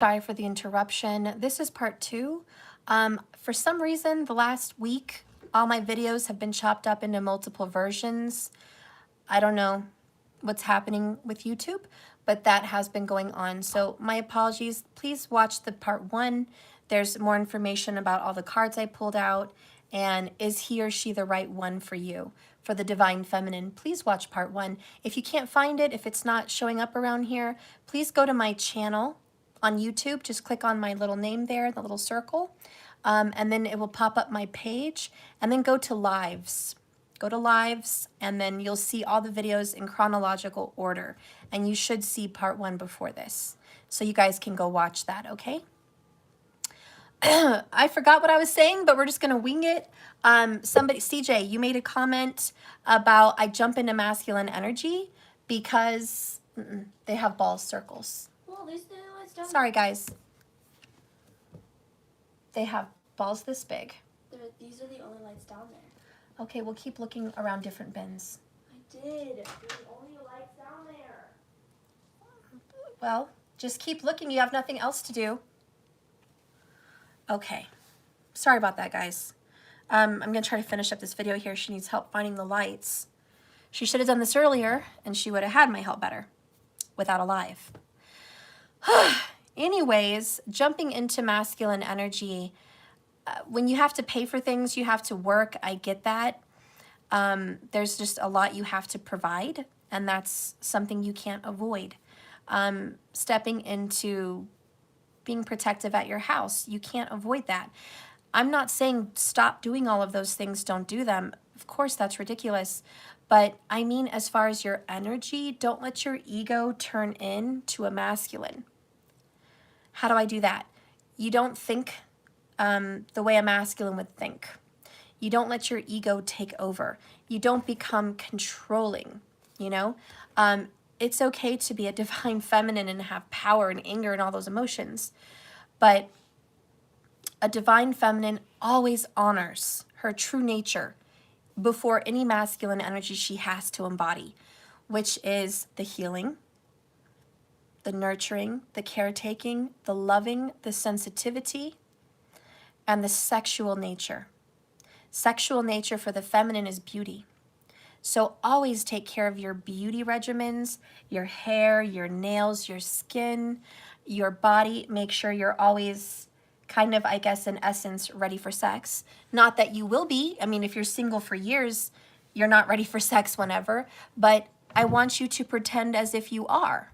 Sorry for the interruption. This is part 2. For some reason, the last week, all my videos have been chopped up into multiple versions. I don't know what's happening with YouTube, but that has been going on. So my apologies. Please watch the part 1. There's more information about all the cards I pulled out, and is he or she the right one for you? For the Divine Feminine, please watch part 1. If you can't find it, if it's not showing up around here, please go to my channel on YouTube. Just click on my little name there, the little circle, and then it will pop up my page, and then go to lives. Go to lives, and then you'll see all the videos in chronological order, and you should see part 1 before this. So you guys can go watch that, okay? I forgot what I was saying, but we're just gonna wing it. CJ, you made a comment about I jump into masculine energy because they have ball circles. Well, these are the only lights down Sorry, guys. They have balls this big. These are the only lights down there. Okay, we'll keep looking around different bins. I did. There's only lights down there. Well, just keep looking. You have nothing else to do. Okay. Sorry about that, guys. I'm going to try to finish up this video here. She needs help finding the lights. She should have done this earlier, and she would have had my help better without a live. Anyways, jumping into masculine energy, when you have to pay for things, you have to work. I get that. There's just a lot you have to provide, and that's something you can't avoid. Stepping into being protective at your house, you can't avoid that. I'm not saying stop doing all of those things, don't do them. Of course, that's ridiculous. But I mean, as far as your energy, don't let your ego turn into a masculine. How do I do that? You don't think the way a masculine would think. You don't let your ego take over. You don't become controlling, you know? It's okay to be a divine feminine and have power and anger and all those emotions. But a divine feminine always honors her true nature before any masculine energy she has to embody, which is the healing, the nurturing, the caretaking, the loving, the sensitivity, and the sexual nature. Sexual nature for the feminine is beauty. So always take care of your beauty regimens, your hair, your nails, your skin, your body. Make sure you're always kind of, I guess, in essence, ready for sex. Not that you will be. I mean, if you're single for years, you're not ready for sex whenever. But I want you to pretend as if you are.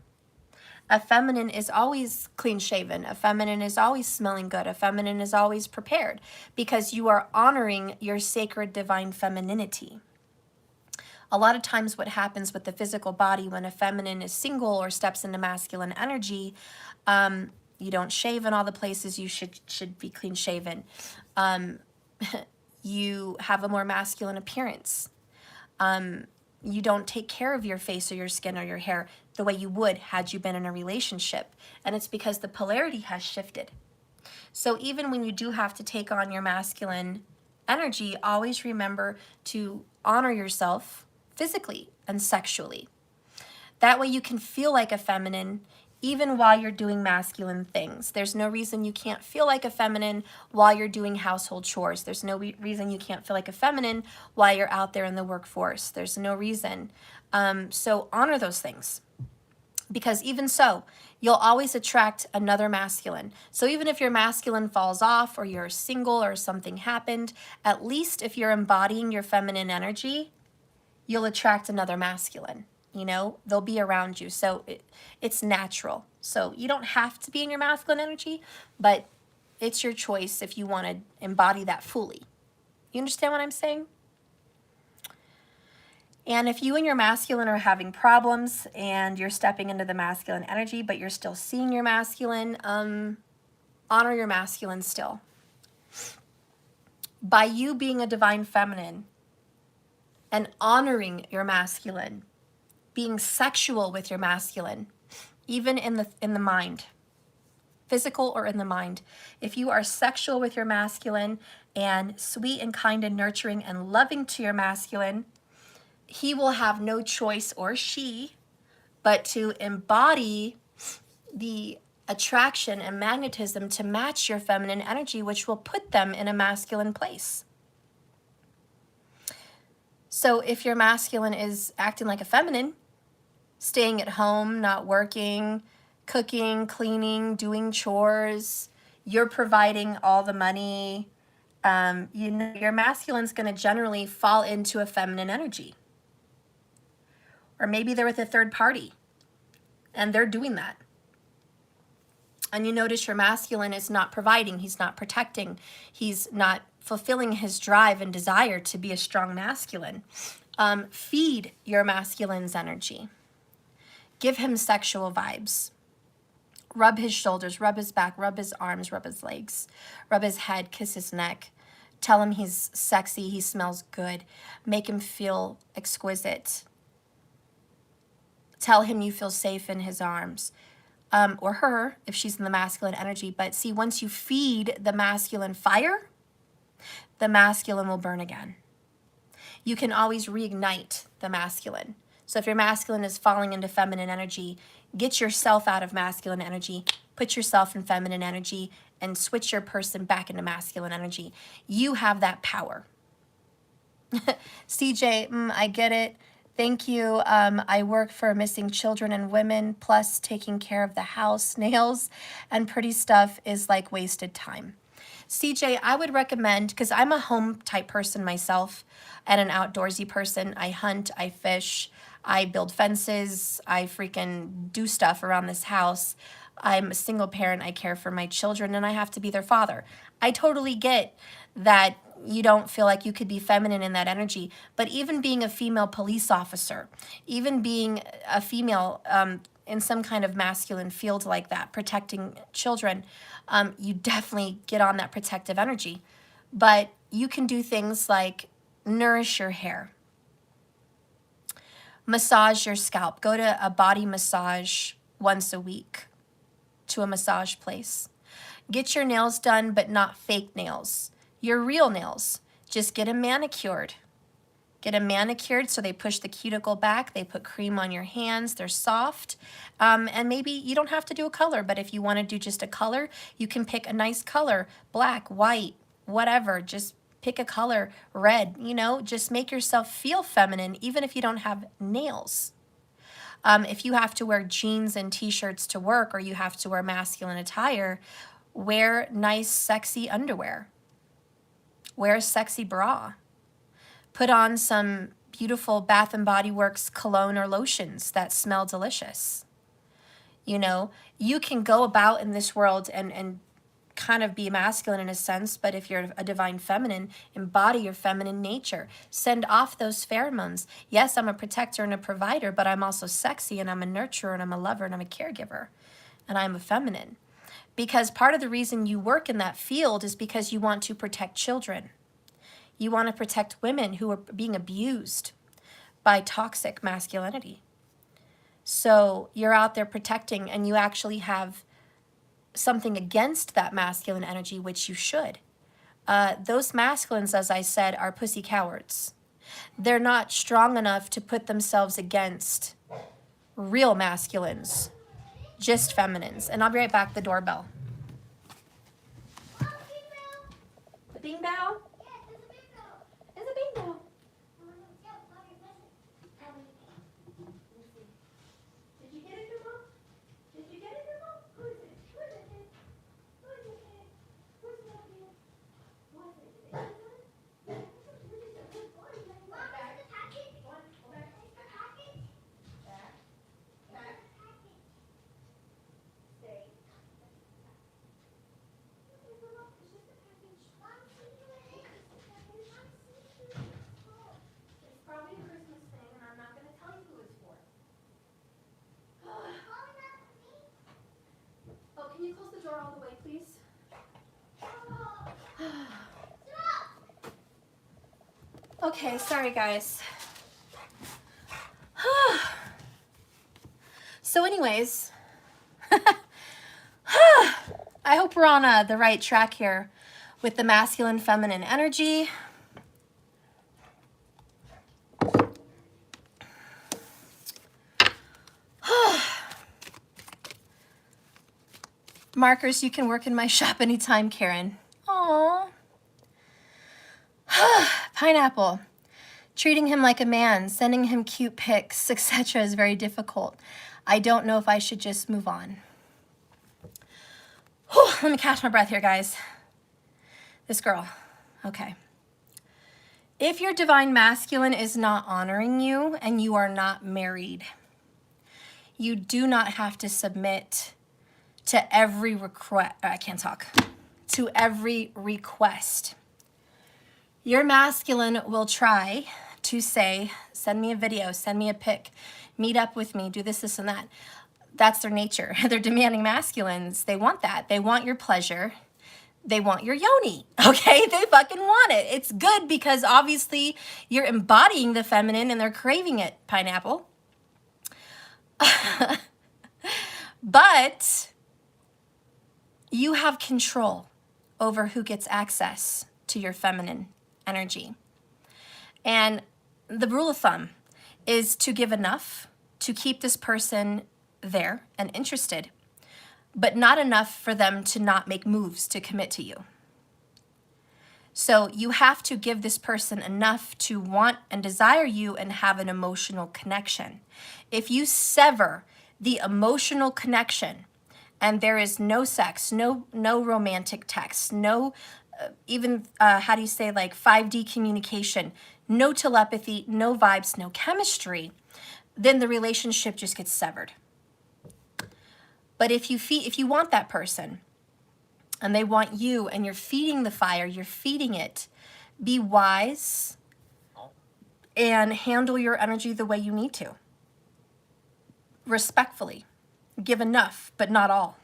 A feminine is always clean-shaven. A feminine is always smelling good. A feminine is always prepared because you are honoring your sacred divine femininity. A lot of times what happens with the physical body when a feminine is single or steps into masculine energy, you don't shave in all the places you should be clean-shaven. You have a more masculine appearance. You don't take care of your face or your skin or your hair the way you would had you been in a relationship. And it's because the polarity has shifted. So even when you do have to take on your masculine energy, always remember to honor yourself physically and sexually. That way you can feel like a feminine even while you're doing masculine things. There's no reason you can't feel like a feminine while you're doing household chores. There's no reason you can't feel like a feminine while you're out there in the workforce. There's no reason. So honor those things. Because even so, you'll always attract another masculine. So even if your masculine falls off or you're single or something happened, at least if you're embodying your feminine energy, you'll attract another masculine. You know, they'll be around you. So it's natural. So you don't have to be in your masculine energy, but it's your choice if you want to embody that fully. You understand what I'm saying? And if you and your masculine are having problems and you're stepping into the masculine energy, but you're still seeing your masculine, honor your masculine still. By you being a divine feminine and honoring your masculine, being sexual with your masculine, even in the mind, physical or in the mind. If you are sexual with your masculine and sweet and kind and nurturing and loving to your masculine, he will have no choice, or she, but to embody the attraction and magnetism to match your feminine energy, which will put them in a masculine place. So if your masculine is acting like a feminine, staying at home, not working, cooking, cleaning, doing chores, you're providing all the money, you know, your masculine's going to generally fall into a feminine energy. Or maybe they're with a third party and they're doing that. And you notice your masculine is not providing, he's not protecting, he's not fulfilling his drive and desire to be a strong masculine. Feed your masculine's energy. Give him sexual vibes. Rub his shoulders, rub his back, rub his arms, rub his legs, rub his head, kiss his neck. Tell him he's sexy, he smells good. Make him feel exquisite. Tell him you feel safe in his arms. Or her, if she's in the masculine energy. But see, once you feed the masculine fire, the masculine will burn again. You can always reignite the masculine. So if your masculine is falling into feminine energy, get yourself out of masculine energy, put yourself in feminine energy, and switch your person back into masculine energy. You have that power. CJ, I get it. Thank you. I work for missing children and women, plus taking care of the house, nails, and pretty stuff is like wasted time. CJ, I would recommend, because I'm a home type person myself and an outdoorsy person. I hunt, I fish, I build fences, I freaking do stuff around this house. I'm a single parent, I care for my children, and I have to be their father. I totally get that you don't feel like you could be feminine in that energy, but even being a female police officer, even being a female in some kind of masculine field like that, protecting children, you definitely get on that protective energy. But you can do things like nourish your hair, massage your scalp, go to a body massage once a week to a massage place. Get your nails done, but not fake nails. Your real nails. Just get them manicured. Get them manicured so they push the cuticle back. They put cream on your hands. They're soft. And maybe you don't have to do a color, but if you want to do just a color, you can pick a nice color, black, white, whatever. Just pick a color, red, you know, just make yourself feel feminine, even if you don't have nails. If you have to wear jeans and t-shirts to work, or you have to wear masculine attire, wear nice, sexy underwear. Wear a sexy bra. Put on some beautiful Bath and Body Works cologne or lotions that smell delicious. You know, you can go about in this world and kind of be masculine in a sense, but if you're a divine feminine, embody your feminine nature. Send off those pheromones. Yes, I'm a protector and a provider, but I'm also sexy, and I'm a nurturer, and I'm a lover, and I'm a caregiver, and I'm a feminine. Because part of the reason you work in that field is because you want to protect children. You want to protect women who are being abused by toxic masculinity. So you're out there protecting, and you actually have something against that masculine energy, which you should. Those masculines, as I said, are pussy cowards. They're not strong enough to put themselves against real masculines, just feminines. And I'll be right back. The doorbell. The bing bell? It's a bing bell. Did you get it, Mom? Did you get it, Mom? Who is it? Who is it? Who is it? Who's it? Who is it? It's probably a Christmas thing, and I'm not going to tell you who it's for. Oh, can you close the door all the way, please? Okay, sorry guys. So anyways, I hope we're on the right track here with the masculine feminine energy. markers. You can work in my shop anytime, Karen. Aww. Pineapple. Treating him like a man, sending him cute pics, etc. is very difficult. I don't know if I should just move on. Whew, let me catch my breath here, guys. This girl. Okay. If your divine masculine is not honoring you and you are not married, you do not have to submit to every request. I can't talk. To every request. Your masculine will try to say, send me a video, send me a pic, meet up with me, do this, this, and that. That's their nature. They're demanding masculines. They want that. They want your pleasure. They want your yoni, okay? They fucking want it. It's good because obviously you're embodying the feminine and they're craving it, pineapple. But you have control over who gets access to your feminine energy. And the rule of thumb is to give enough to keep this person there and interested, but not enough for them to not make moves to commit to you. So you have to give this person enough to want and desire you and have an emotional connection. If you sever the emotional connection and there is no sex, no romantic text, no even, how do you say, like 5D communication, no telepathy, no vibes, no chemistry, then the relationship just gets severed. But if you want that person and they want you and you're feeding the fire, you're feeding it, be wise and handle your energy the way you need to. Respectfully. Give enough, but not all.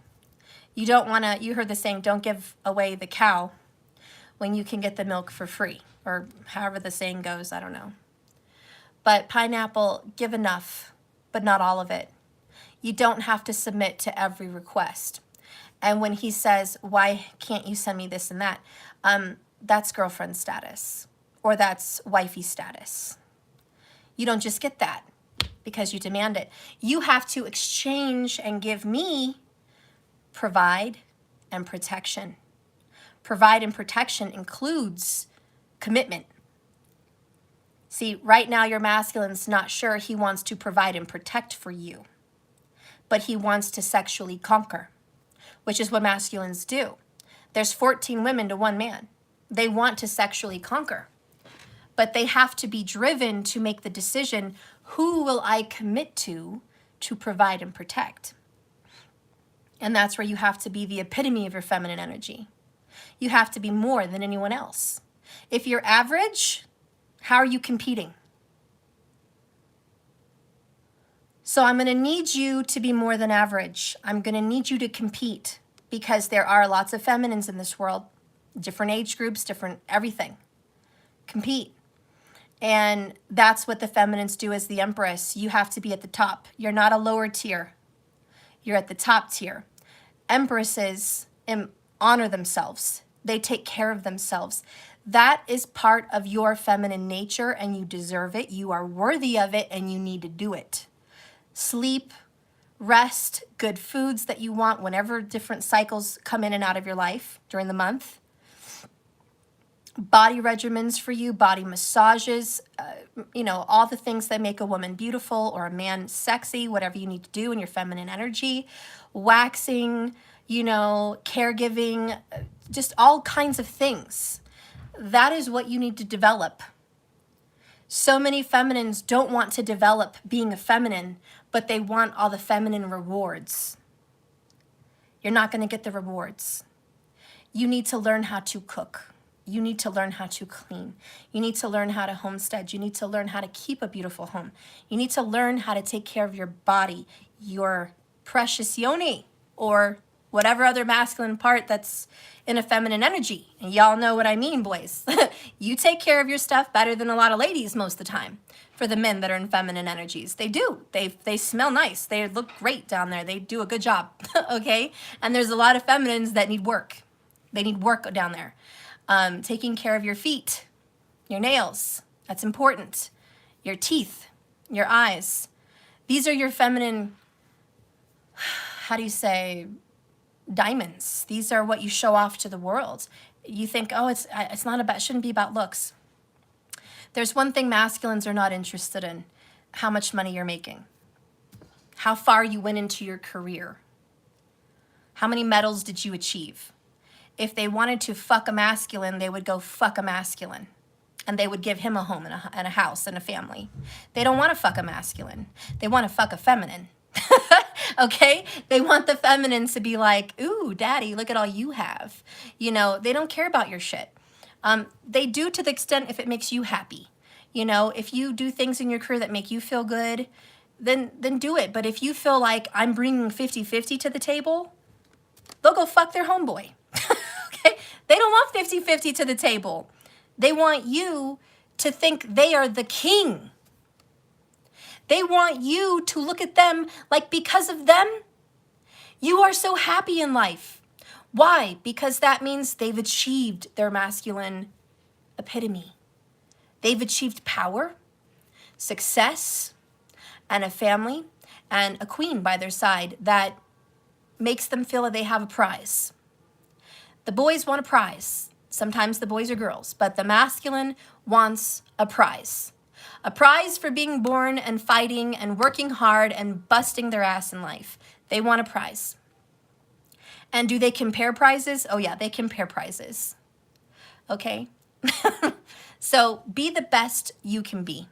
You don't want to, you heard the saying, don't give away the cow when you can get the milk for free, or however the saying goes, I don't know. But pineapple, give enough, but not all of it. You don't have to submit to every request. And when he says, why can't you send me this and that? That's girlfriend status, or that's wifey status. You don't just get that because you demand it. You have to exchange and give me provide and protection. Provide and protection includes commitment. See, right now your masculine's not sure he wants to provide and protect for you, but he wants to sexually conquer, which is what masculines do. There's 14 women to one man. They want to sexually conquer, but they have to be driven to make the decision, who will I commit to provide and protect? And that's where you have to be the epitome of your feminine energy. You have to be more than anyone else. If you're average, how are you competing? So I'm going to need you to be more than average. I'm going to need you to compete because there are lots of feminines in this world, different age groups, different everything. Compete. And that's what the feminines do as the empress. You have to be at the top. You're not a lower tier. You're at the top tier. Empresses honor themselves. They take care of themselves. That is part of your feminine nature and you deserve it. You are worthy of it and you need to do it. Sleep, rest, good foods that you want whenever different cycles come in and out of your life during the month. Body regimens for you, body massages, all the things that make a woman beautiful or a man sexy, whatever you need to do in your feminine energy. Waxing, caregiving, just all kinds of things. That is what you need to develop. So many feminines don't want to develop being a feminine, but they want all the feminine rewards. You're not going to get the rewards. You need to learn how to cook. You need to learn how to clean. You need to learn how to homestead. You need to learn how to keep a beautiful home. You need to learn how to take care of your body, your precious yoni, or whatever other masculine part that's in a feminine energy. And y'all know what I mean, boys. You take care of your stuff better than a lot of ladies most of the time. For the men that are in feminine energies, they do. They smell nice. They look great down there. They do a good job, okay? And there's a lot of feminines that need work. They need work down there. Taking care of your feet, your nails, that's important. Your teeth, your eyes. These are your feminine, how do you say, diamonds. These are what you show off to the world. You think, oh, it's not about, it shouldn't be about looks. There's one thing masculines are not interested in: how much money you're making, how far you went into your career, how many medals did you achieve. If they wanted to fuck a masculine, they would go fuck a masculine. And they would give him a home and a house and a family. They don't want to fuck a masculine. They want to fuck a feminine. Okay? They want the feminine to be like, ooh, daddy, look at all you have. You know, they don't care about your shit. They do to the extent if it makes you happy. You know, if you do things in your career that make you feel good, then do it. But if you feel like I'm bringing 50-50 to the table, they'll go fuck their homeboy. Okay? They don't want 50-50 to the table. They want you to think they are the king. They want you to look at them like because of them, you are so happy in life. Why? Because that means they've achieved their masculine epitome. They've achieved power, success, and a family, and a queen by their side that makes them feel that they have a prize. The boys want a prize. Sometimes the boys are girls, but the masculine wants a prize. A prize for being born and fighting and working hard and busting their ass in life. They want a prize. And do they compare prizes? Oh yeah, they compare prizes. Okay? So be the best you can be.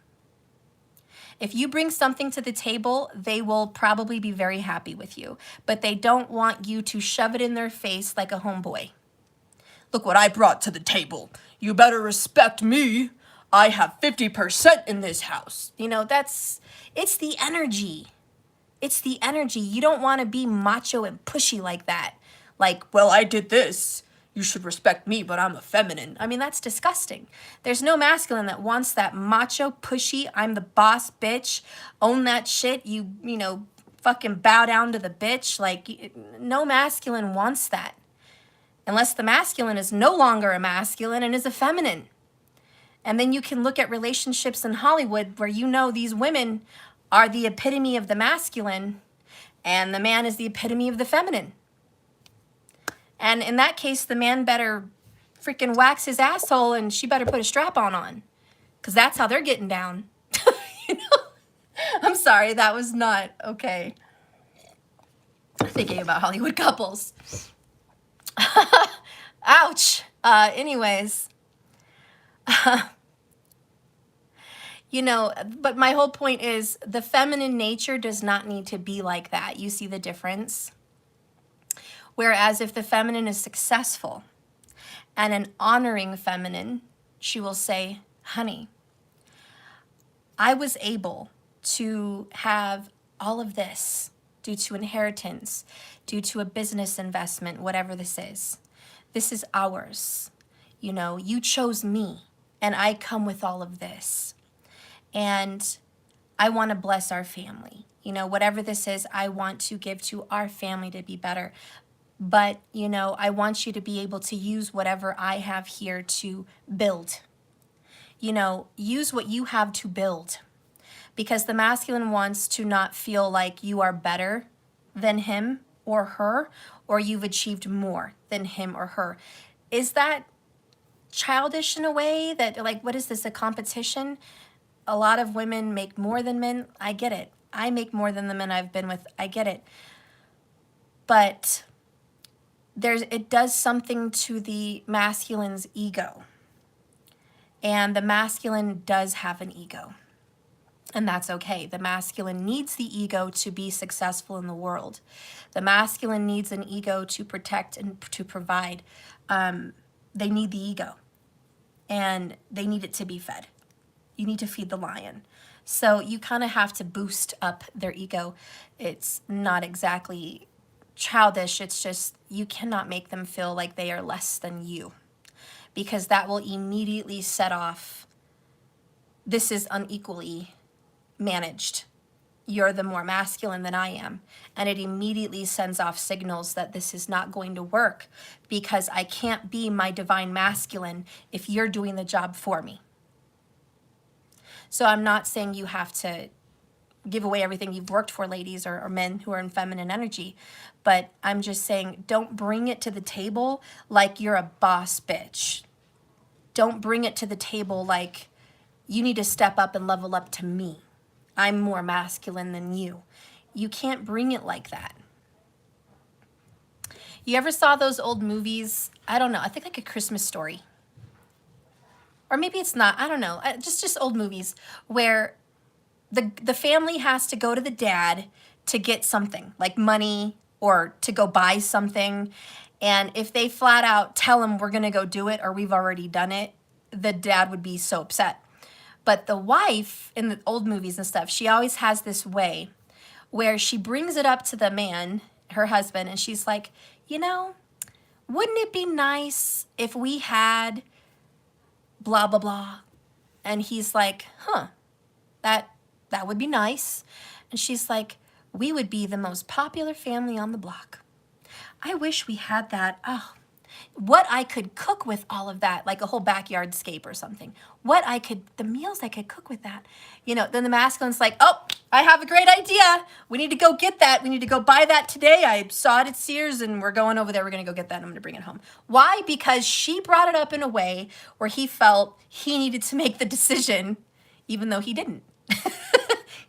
If you bring something to the table, they will probably be very happy with you, but they don't want you to shove it in their face like a homeboy. Look what I brought to the table. You better respect me. I have 50% in this house. You know, it's the energy. It's the energy. You don't want to be macho and pushy like that. Like, well, I did this. You should respect me, but I'm a feminine. I mean, that's disgusting. There's no masculine that wants that macho, pushy, I'm the boss, bitch, own that shit, you know, fucking bow down to the bitch. Like, no masculine wants that. Unless the masculine is no longer a masculine and is a feminine. And then you can look at relationships in Hollywood where you know these women are the epitome of the masculine and the man is the epitome of the feminine. And in that case, the man better freaking wax his asshole and she better put a strap-on on. Because that's how they're getting down. You know? I'm sorry, that was not okay. Thinking about Hollywood couples. Ouch. Anyways. You know, but my whole point is the feminine nature does not need to be like that. You see the difference? Whereas if the feminine is successful and an honoring feminine, she will say, honey, I was able to have all of this due to inheritance, due to a business investment, whatever this is. This is ours. You know, you chose me and I come with all of this. And I want to bless our family. You know, whatever this is, I want to give to our family to be better. But, you know, I want you to be able to use whatever I have here to build. You know, use what you have to build. Because the masculine wants to not feel like you are better than him or her, or you've achieved more than him or her. Is that childish in a way that, like, what is this, a competition? A lot of women make more than men. I get it. I make more than the men I've been with. I get it. But it does something to the masculine's ego. And the masculine does have an ego. And that's okay. The masculine needs the ego to be successful in the world. The masculine needs an ego to protect and to provide. They need the ego. And they need it to be fed. You need to feed the lion. So you kind of have to boost up their ego. It's not exactly childish. It's just you cannot make them feel like they are less than you, because that will immediately set off, this is unequally managed. You're the more masculine than I am. And it immediately sends off signals that this is not going to work, because I can't be my divine masculine if you're doing the job for me. So I'm not saying you have to give away everything you've worked for, ladies or men who are in feminine energy. But I'm just saying, don't bring it to the table like you're a boss bitch. Don't bring it to the table like you need to step up and level up to me. I'm more masculine than you. You can't bring it like that. You ever saw those old movies? I don't know. I think like A Christmas Story. Or maybe it's not. I don't know. Just old movies where the family has to go to the dad to get something like money or to go buy something. And if they flat out tell him we're going to go do it or we've already done it, the dad would be so upset. But the wife in the old movies and stuff, she always has this way where she brings it up to the man, her husband, and she's like, you know, wouldn't it be nice if we had blah, blah, blah? And he's like, huh, that would be nice. And she's like, we would be the most popular family on the block. I wish we had that. Oh, what I could cook with all of that, like a whole backyard scape or something. The meals I could cook with that. You know, then the masculine's like, oh, I have a great idea. We need to go get that. We need to go buy that today. I saw it at Sears and we're going over there. We're going to go get that and I'm going to bring it home. Why? Because she brought it up in a way where he felt he needed to make the decision, even though he didn't.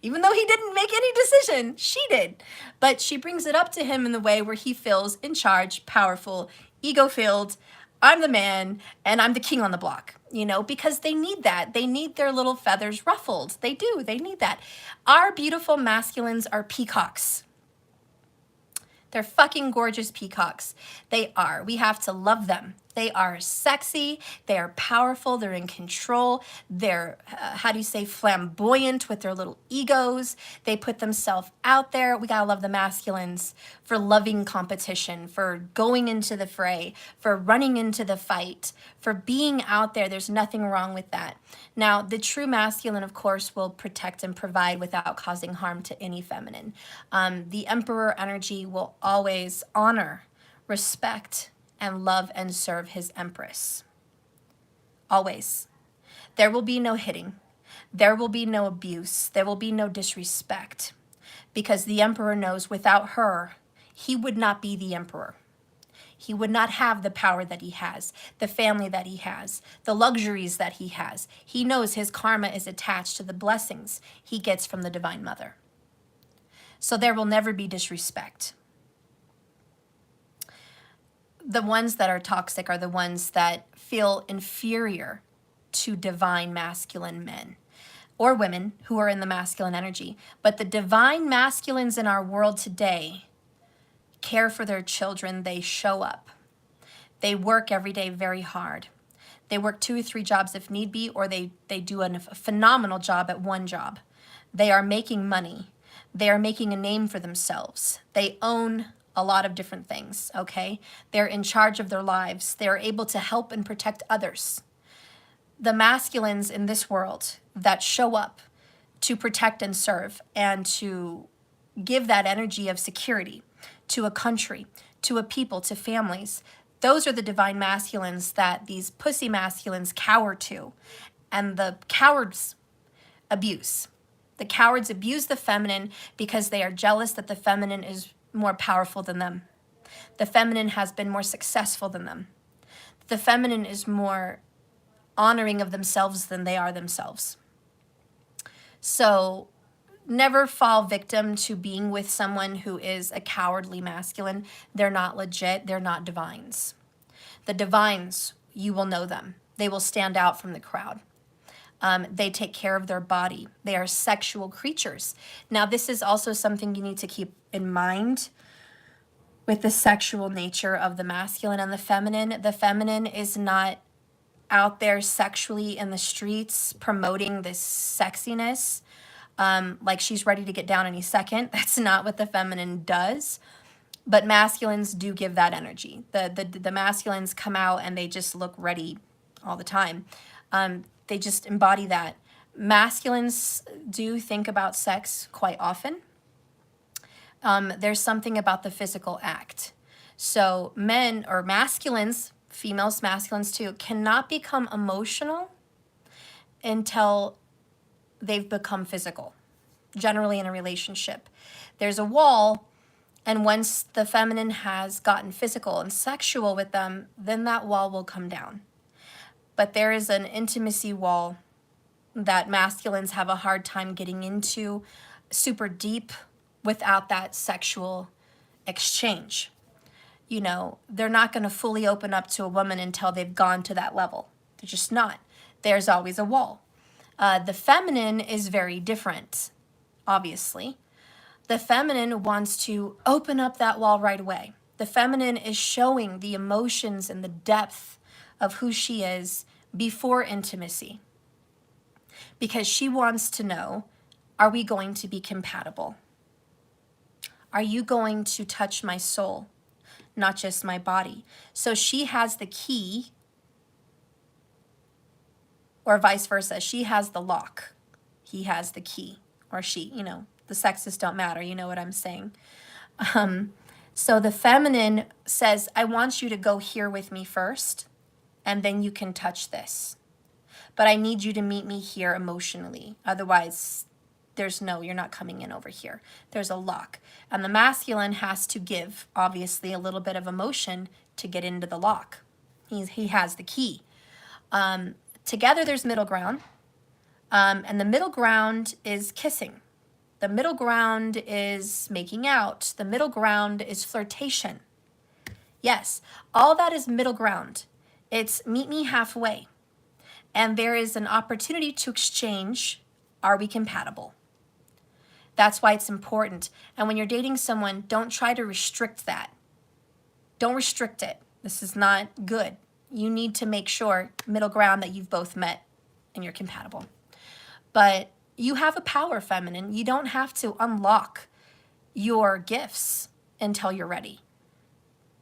Even though he didn't make any decision, she did. But she brings it up to him in the way where he feels in charge, powerful, ego-filled. I'm the man and I'm the king on the block, you know, because they need that. They need their little feathers ruffled. They do. They need that. Our beautiful masculines are peacocks. They're fucking gorgeous peacocks. They are. We have to love them. They are sexy. They are powerful. They're in control. They're, flamboyant with their little egos. They put themselves out there. We gotta love the masculines for loving competition, for going into the fray, for running into the fight, for being out there. There's nothing wrong with that. Now, the true masculine, of course, will protect and provide without causing harm to any feminine. The emperor energy will always honor, respect, and love and serve his empress. Always. There will be no hitting. There will be no abuse. There will be no disrespect. Because the emperor knows without her, he would not be the emperor. He would not have the power that he has, the family that he has, the luxuries that he has. He knows his karma is attached to the blessings he gets from the Divine Mother. So there will never be disrespect. The ones that are toxic are the ones that feel inferior to divine masculine men or women who are in the masculine energy. But the divine masculines in our world today care for their children. They show up. They work every day very hard. They work 2 or 3 jobs if need be, or they do a phenomenal job at one job. They are making money. They are making a name for themselves. They own a lot of different things, okay? They're in charge of their lives. They're able to help and protect others. The masculines in this world that show up to protect and serve and to give that energy of security to a country, to a people, to families, those are the divine masculines that these pussy masculines cower to. And the cowards abuse. The cowards abuse the feminine because they are jealous that the feminine is more powerful than them. The feminine has been more successful than them. The feminine is more honoring of themselves than they are themselves. So never fall victim to being with someone who is a cowardly masculine. They're not legit. They're not divines. The divines, you will know them. They will stand out from the crowd. They take care of their body. They are sexual creatures. Now, this is also something you need to keep in mind with the sexual nature of the masculine and the feminine. The feminine is not out there sexually in the streets promoting this sexiness like she's ready to get down any second. That's not what the feminine does. But masculines do give that energy. The masculines come out and they just look ready all the time. They just embody that. Masculines do think about sex quite often. There's something about the physical act. So men or masculines, females, masculines too, cannot become emotional until they've become physical. generally in a relationship. There's a wall, and once the feminine has gotten physical and sexual with them, then that wall will come down. But there is an intimacy wall that masculines have a hard time getting into super deep without that sexual exchange. You know, they're not going to fully open up to a woman until they've gone to that level. They're just not. There's always a wall. The feminine is very different, obviously. The feminine wants to open up that wall right away. The feminine is showing the emotions and the depth of who she is before intimacy, because she wants to know, are we going to be compatible? Are you going to touch my soul, not just my body? So she has the key, or vice versa. She has the lock. He has the key, or she, you know, the sexes don't matter. You know what I'm saying? So the feminine says, I want you to go here with me first, and then you can touch this. But I need you to meet me here emotionally. Otherwise, you're not coming in over here. There's a lock. And the masculine has to give, obviously, a little bit of emotion to get into the lock. He has the key. Together, there's middle ground. And the middle ground is kissing. The middle ground is making out. The middle ground is flirtation. Yes, all that is middle ground. It's meet me halfway. And there is an opportunity to exchange, are we compatible? That's why it's important. And when you're dating someone, don't try to restrict that. Don't restrict it. This is not good. You need to make sure, middle ground, that you've both met and you're compatible. But you have a power, feminine. You don't have to unlock your gifts until you're ready.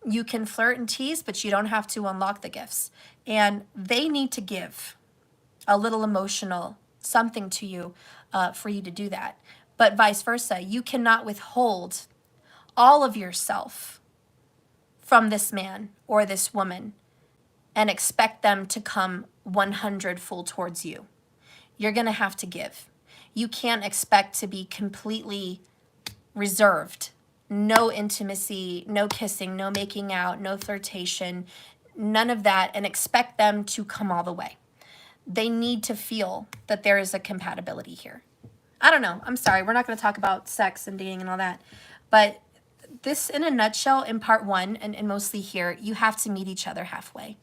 You can flirt and tease, but you don't have to unlock the gifts. And they need to give a little emotional something to you for you to do that. But vice versa, you cannot withhold all of yourself from this man or this woman and expect them to come 100 full towards you. You're going to have to give. You can't expect to be completely reserved. No intimacy, no kissing, no making out, no flirtation, none of that, and expect them to come all the way. They need to feel that there is a compatibility here. I don't know. I'm sorry. We're not going to talk about sex and dating and all that. But this, in a nutshell, in part one, and mostly here, you have to meet each other halfway.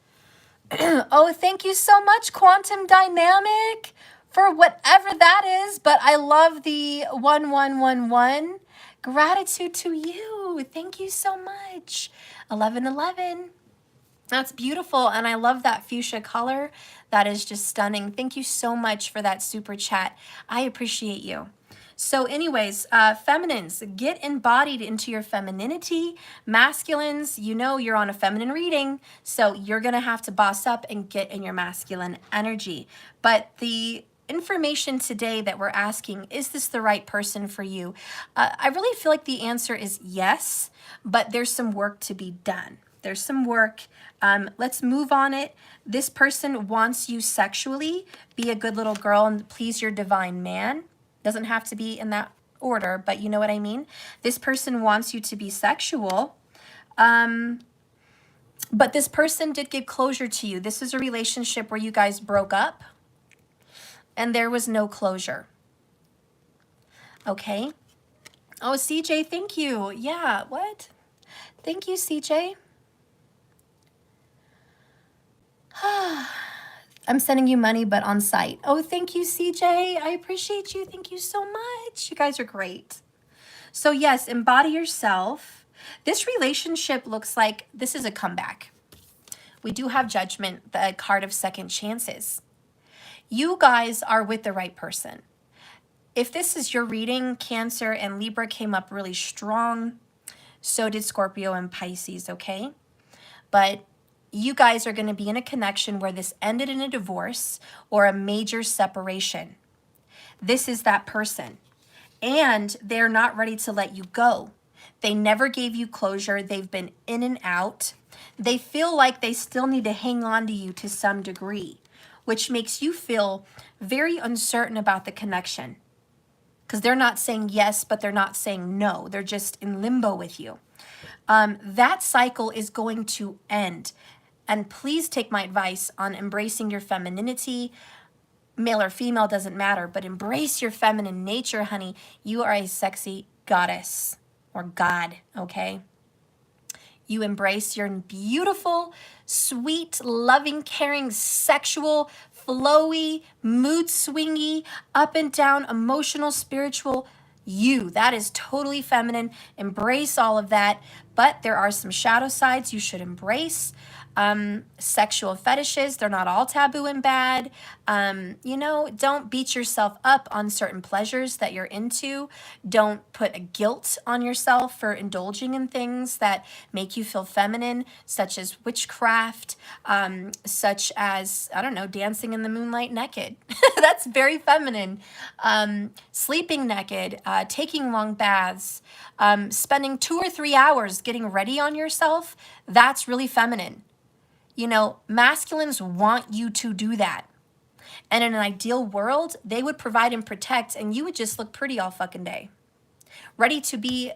Oh, thank you so much, Quantum Dynamic, for whatever that is. But I love the 1111. Gratitude to you. Thank you so much. 1111. That's beautiful. And I love that fuchsia color. That is just stunning. Thank you so much for that super chat. I appreciate you. So anyways, feminines, get embodied into your femininity. Masculines, you know you're on a feminine reading, so you're going to have to boss up and get in your masculine energy. But the information today that we're asking, is this the right person for you? I really feel like the answer is yes, but there's some work to be done. There's some work. Let's move on it. This person wants you sexually. Be a good little girl and please your divine man. Doesn't have to be in that order, but you know what I mean? This person wants you to be sexual. But this person did give closure to you. This is a relationship where you guys broke up and there was no closure. Okay. Oh, CJ, thank you. Yeah, what? Thank you, CJ. I'm sending you money, but on site. Oh, thank you, CJ. I appreciate you. Thank you so much. You guys are great. So yes, embody yourself. This relationship looks like this is a comeback. We do have Judgment, the card of second chances. You guys are with the right person. If this is your reading, Cancer and Libra came up really strong. So did Scorpio and Pisces, okay? But you guys are going to be in a connection where this ended in a divorce or a major separation. This is that person. And they're not ready to let you go. They never gave you closure. They've been in and out. They feel like they still need to hang on to you to some degree, which makes you feel very uncertain about the connection. because they're not saying yes, but they're not saying no. They're just in limbo with you. That cycle is going to end. And please take my advice on embracing your femininity. Male or female doesn't matter, but embrace your feminine nature, honey. You are a sexy goddess or god, okay? You embrace your beautiful, sweet, loving, caring, sexual, flowy, mood swingy, up and down, emotional, spiritual you. That is totally feminine. Embrace all of that. But there are some shadow sides you should embrace. Sexual fetishes, they're not all taboo and bad. Don't beat yourself up on certain pleasures that you're into. Don't put a guilt on yourself for indulging in things that make you feel feminine, such as witchcraft, such as, I don't know, dancing in the moonlight naked. That's very feminine. Sleeping naked, taking long baths, spending 2 or 3 hours getting ready on yourself, that's really feminine. Masculines want you to do that. And in an ideal world, they would provide and protect, and you would just look pretty all fucking day. Ready to be,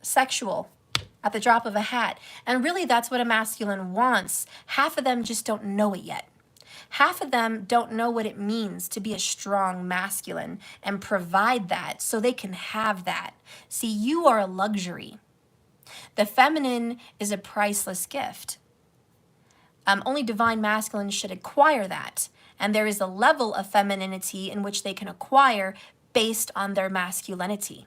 sexual at the drop of a hat. And really, that's what a masculine wants. Half of them just don't know it yet. Half of them don't know what it means to be a strong masculine and provide that so they can have that. See, you are a luxury. The feminine is a priceless gift. Only divine masculines should acquire that. And there is a level of femininity in which they can acquire based on their masculinity.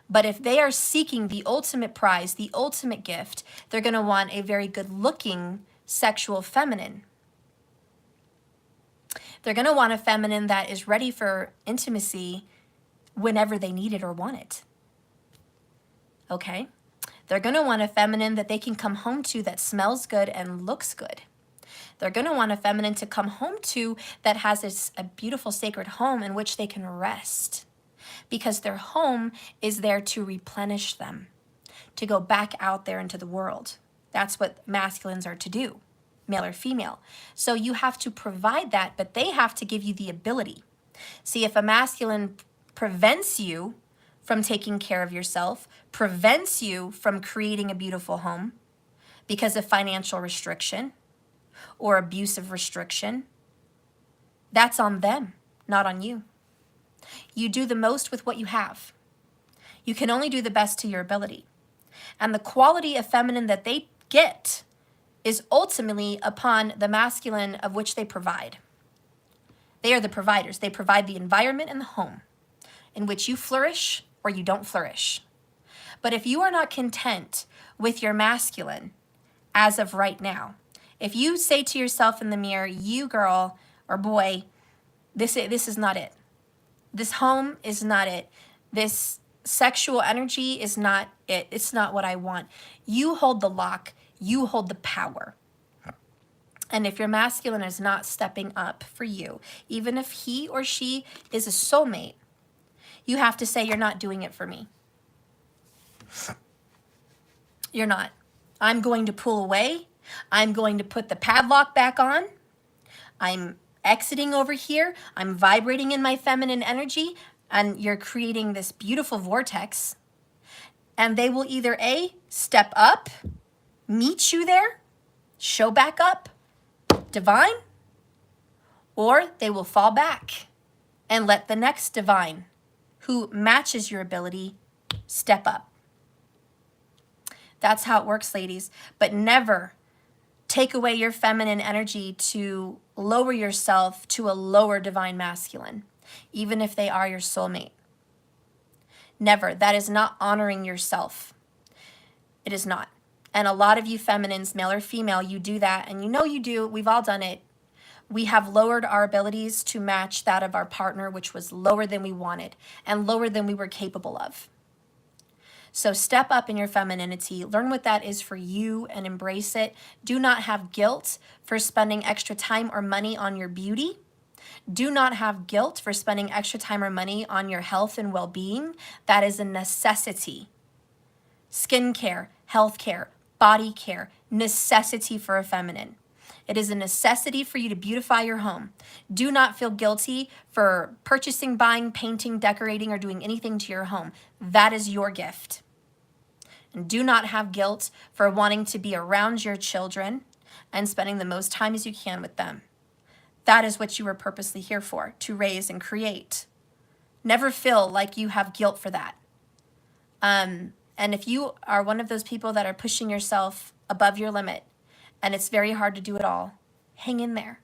But if they are seeking the ultimate prize, the ultimate gift, they're going to want a very good-looking sexual feminine. They're going to want a feminine that is ready for intimacy whenever they need it or want it. Okay? They're going to want a feminine that they can come home to that smells good and looks good. They're going to want a feminine to come home to that has a beautiful sacred home in which they can rest. Because their home is there to replenish them, to go back out there into the world. That's what masculines are to do, male or female. So you have to provide that, but they have to give you the ability. See, if a masculine prevents you from taking care of yourself, prevents you from creating a beautiful home because of financial restriction or abusive restriction, that's on them, not on you. You do the most with what you have. You can only do the best to your ability. And the quality of feminine that they get is ultimately upon the masculine of which they provide. They are the providers. They provide the environment and the home in which you flourish or you don't flourish. But if you are not content with your masculine as of right now, if you say to yourself in the mirror, you girl or boy, this is not it. This home is not it. This sexual energy is not it. It's not what I want. You hold the lock. You hold the power. And if your masculine is not stepping up for you, even if he or she is a soulmate, you have to say, you're not doing it for me. You're not. I'm going to pull away. I'm going to put the padlock back on. I'm exiting over here. I'm vibrating in my feminine energy, and you're creating this beautiful vortex. And they will either A, step up, meet you there, show back up, divine, or they will fall back and let the next divine who matches your ability step up. That's how it works, ladies. But never take away your feminine energy to lower yourself to a lower divine masculine, even if they are your soulmate. Never. That is not honoring yourself. It is not. And a lot of you feminines, male or female, you do that, and you do. We've all done it. We have lowered our abilities to match that of our partner, which was lower than we wanted and lower than we were capable of. So step up in your femininity, learn what that is for you and embrace it. Do not have guilt for spending extra time or money on your beauty. Do not have guilt for spending extra time or money on your health and well-being. That is a necessity. Skincare, healthcare, body care, necessity for a feminine. It is a necessity for you to beautify your home. Do not feel guilty for purchasing, buying, painting, decorating, or doing anything to your home. That is your gift. And do not have guilt for wanting to be around your children and spending the most time as you can with them. That is what you were purposely here for, to raise and create. Never feel like you have guilt for that. And if you are one of those people that are pushing yourself above your limit and it's very hard to do it all, hang in there.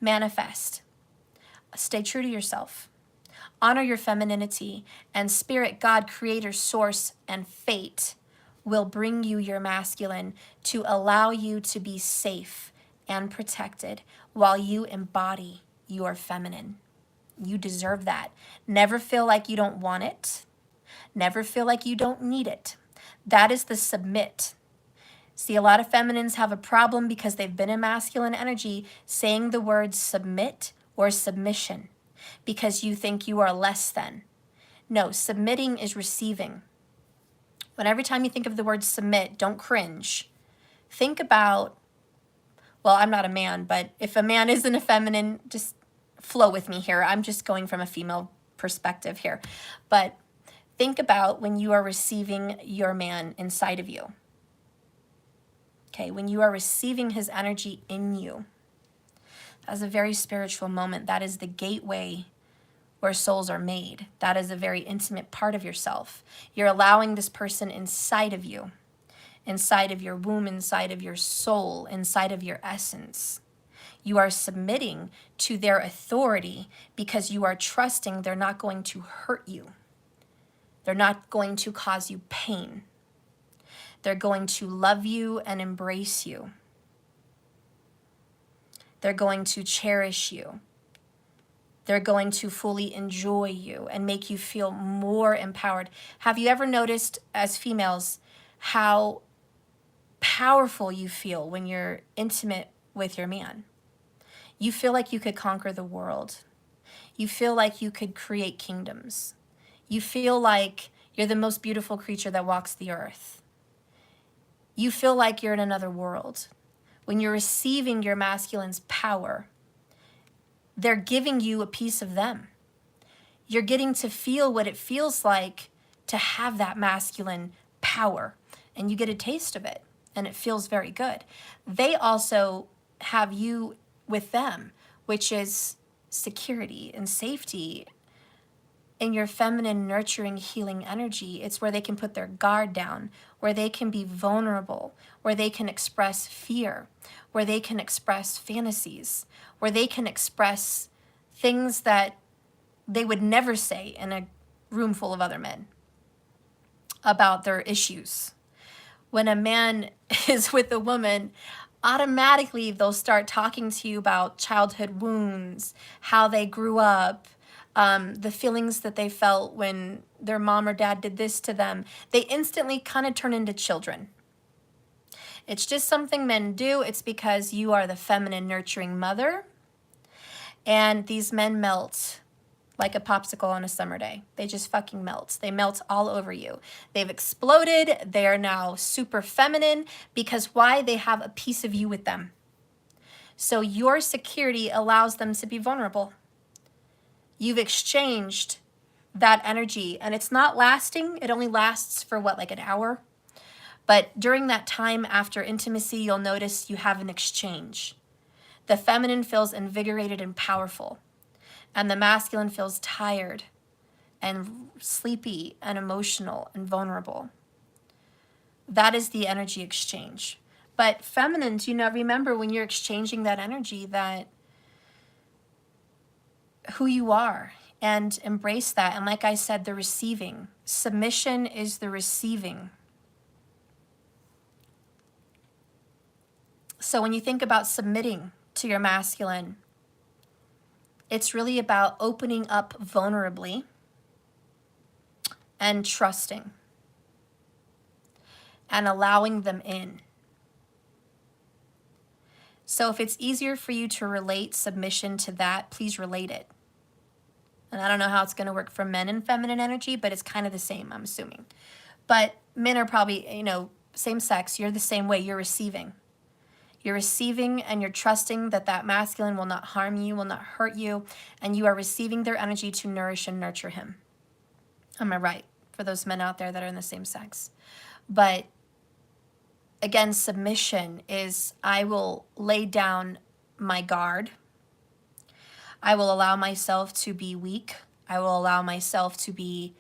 Manifest. Stay true to yourself. Honor your femininity, and spirit, God, creator, source, and fate will bring you your masculine to allow you to be safe and protected while you embody your feminine. You deserve that. Never feel like you don't want it. Never feel like you don't need it. That is the submit. See, a lot of feminines have a problem because they've been in masculine energy saying the words submit or submission because you think you are less than. No, submitting is receiving. But every time you think of the word submit, don't cringe. Think about, well, I'm not a man, but if a man isn't a feminine, just flow with me here. I'm just going from a female perspective here. But think about when you are receiving your man inside of you. Okay, when you are receiving his energy in you. That's a very spiritual moment. That is the gateway where souls are made. That is a very intimate part of yourself. You're allowing this person inside of you, inside of your womb, inside of your soul, inside of your essence. You are submitting to their authority because you are trusting they're not going to hurt you. They're not going to cause you pain. They're going to love you and embrace you. They're going to cherish you. They're going to fully enjoy you and make you feel more empowered. Have you ever noticed as females how powerful you feel when you're intimate with your man? You feel like you could conquer the world. You feel like you could create kingdoms. You feel like you're the most beautiful creature that walks the earth. You feel like you're in another world. When you're receiving your masculine's power, they're giving you a piece of them. You're getting to feel what it feels like to have that masculine power, and you get a taste of it, and it feels very good. They also have you with them, which is security and safety in your feminine, nurturing, healing energy. It's where they can put their guard down, where they can be vulnerable, where they can express fear, where they can express fantasies, where they can express things that they would never say in a room full of other men about their issues. When a man is with a woman, automatically they'll start talking to you about childhood wounds, how they grew up, the feelings that they felt when their mom or dad did this to them. They instantly kind of turn into children. It's just something men do. It's because you are the feminine, nurturing mother. And these men melt like a popsicle on a summer day. They just fucking melt. They melt all over you. They've exploded. They are now super feminine because why? They have a piece of you with them. So your security allows them to be vulnerable. You've exchanged that energy, and it's not lasting. It only lasts for what, like an hour? But during that time after intimacy, you'll notice you have an exchange. The feminine feels invigorated and powerful, and the masculine feels tired and sleepy and emotional and vulnerable. That is the energy exchange. But feminines, remember when you're exchanging that energy, that who you are, and embrace that. And like I said, the receiving. Submission is the receiving. So when you think about submitting to your masculine, it's really about opening up vulnerably and trusting and allowing them in. So if it's easier for you to relate submission to that, please relate it. And I don't know how it's going to work for men and feminine energy, but it's kind of the same, I'm assuming. But men are probably, same sex. You're the same way. You're receiving. You're receiving and you're trusting that that masculine will not harm you, will not hurt you, and you are receiving their energy to nourish and nurture him. Am I right? For those men out there that are in the same sex. But again, submission is I will lay down my guard. I will allow myself to be weak. I will allow myself to be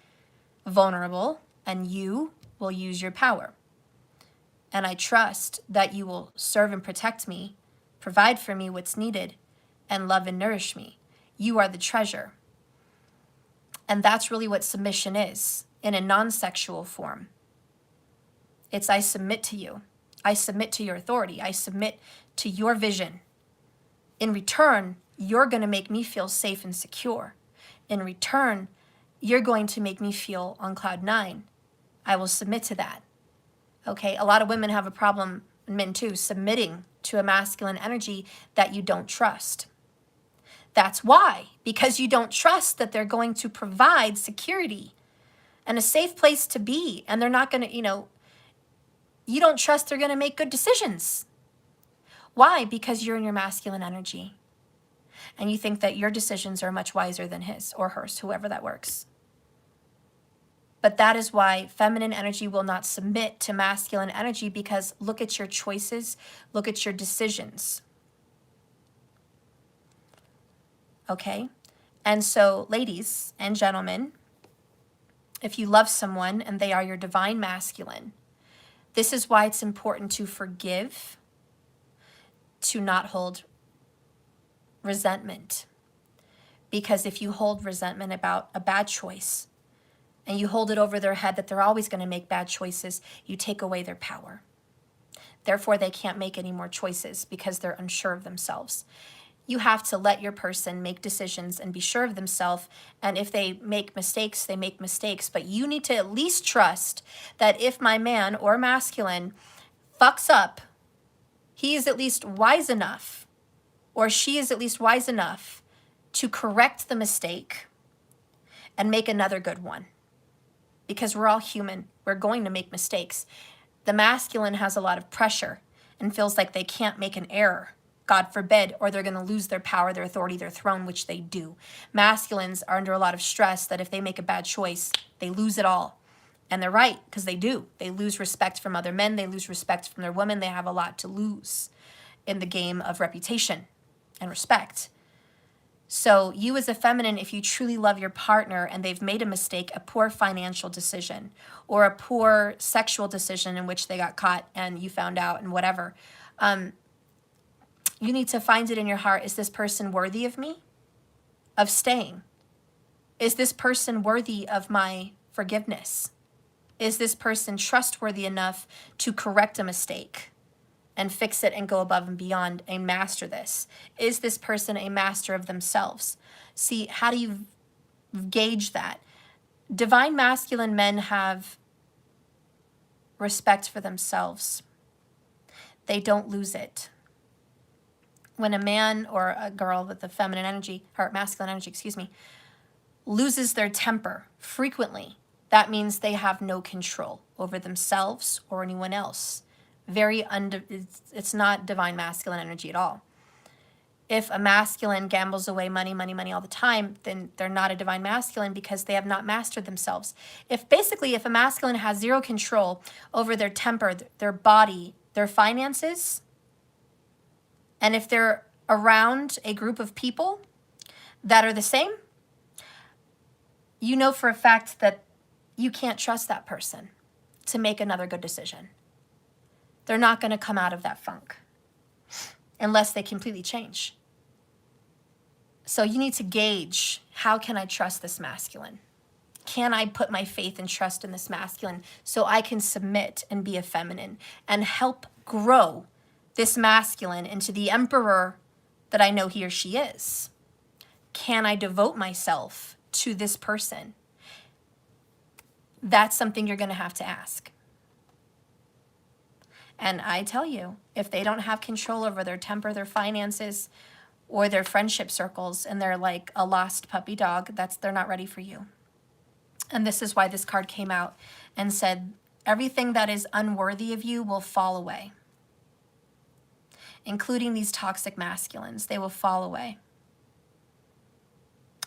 vulnerable, and you will use your power. And I trust that you will serve and protect me, provide for me what's needed, and love and nourish me. You are the treasure. And that's really what submission is in a non-sexual form. It's I submit to you. I submit to your authority. I submit to your vision. In return, you're going to make me feel safe and secure. In return, you're going to make me feel on cloud nine. I will submit to that. Okay, a lot of women have a problem, and men too, submitting to a masculine energy that you don't trust. That's why, because you don't trust that they're going to provide security and a safe place to be, and they're not going to, you don't trust they're going to make good decisions. Why? Because you're in your masculine energy. And you think that your decisions are much wiser than his or hers, whoever that works. But that is why feminine energy will not submit to masculine energy, because look at your choices, look at your decisions. Okay? And so, ladies and gentlemen, if you love someone and they are your divine masculine, this is why it's important to forgive, to not hold resentment. Because if you hold resentment about a bad choice, and you hold it over their head that they're always going to make bad choices, you take away their power. Therefore, they can't make any more choices because they're unsure of themselves. You have to let your person make decisions and be sure of themselves. And if they make mistakes, they make mistakes. But you need to at least trust that if my man or masculine fucks up, he is at least wise enough, or she is at least wise enough to correct the mistake and make another good one. Because we're all human. We're going to make mistakes. The masculine has a lot of pressure and feels like they can't make an error, God forbid, or they're going to lose their power, their authority, their throne, which they do. Masculines are under a lot of stress that if they make a bad choice, they lose it all. And they're right, because they do. They lose respect from other men. They lose respect from their women. They have a lot to lose in the game of reputation and respect. So you as a feminine, if you truly love your partner and they've made a mistake, a poor financial decision or a poor sexual decision in which they got caught and you found out and whatever, you need to find it in your heart. Is this person worthy of me? Of staying? Is this person worthy of my forgiveness? Is this person trustworthy enough to correct a mistake and fix it and go above and beyond and master this? Is this person a master of themselves? See, how do you gauge that? Divine masculine men have respect for themselves. They don't lose it. When a man or a girl with the feminine energy, or masculine energy, loses their temper frequently, that means they have no control over themselves or anyone else. It's not divine masculine energy at all. If a masculine gambles away money all the time, then they're not a divine masculine because they have not mastered themselves. If a masculine has zero control over their temper, their body, their finances, and if they're around a group of people that are the same, you know for a fact that you can't trust that person to make another good decision. They're not going to come out of that funk unless they completely change. So you need to gauge, how can I trust this masculine? Can I put my faith and trust in this masculine so I can submit and be a feminine and help grow this masculine into the emperor that I know he or she is? Can I devote myself to this person? That's something you're going to have to ask. And I tell you, if they don't have control over their temper, their finances, or their friendship circles, and they're like a lost puppy dog, they're not ready for you. And this is why this card came out and said, everything that is unworthy of you will fall away. including these toxic masculines. They will fall away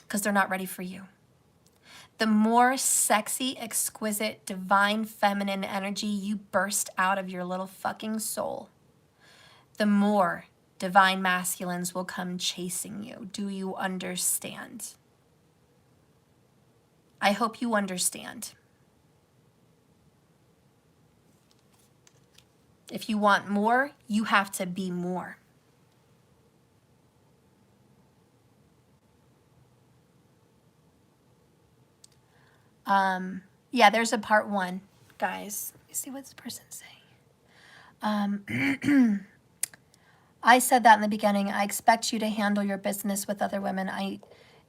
because they're not ready for you. The more sexy, exquisite, divine feminine energy you burst out of your little fucking soul, the more divine masculines will come chasing you. Do you understand? I hope you understand. If you want more, you have to be more. Yeah, there's a part 1, guys. Let me see what this person's saying. I said that in the beginning. I expect you to handle your business with other women.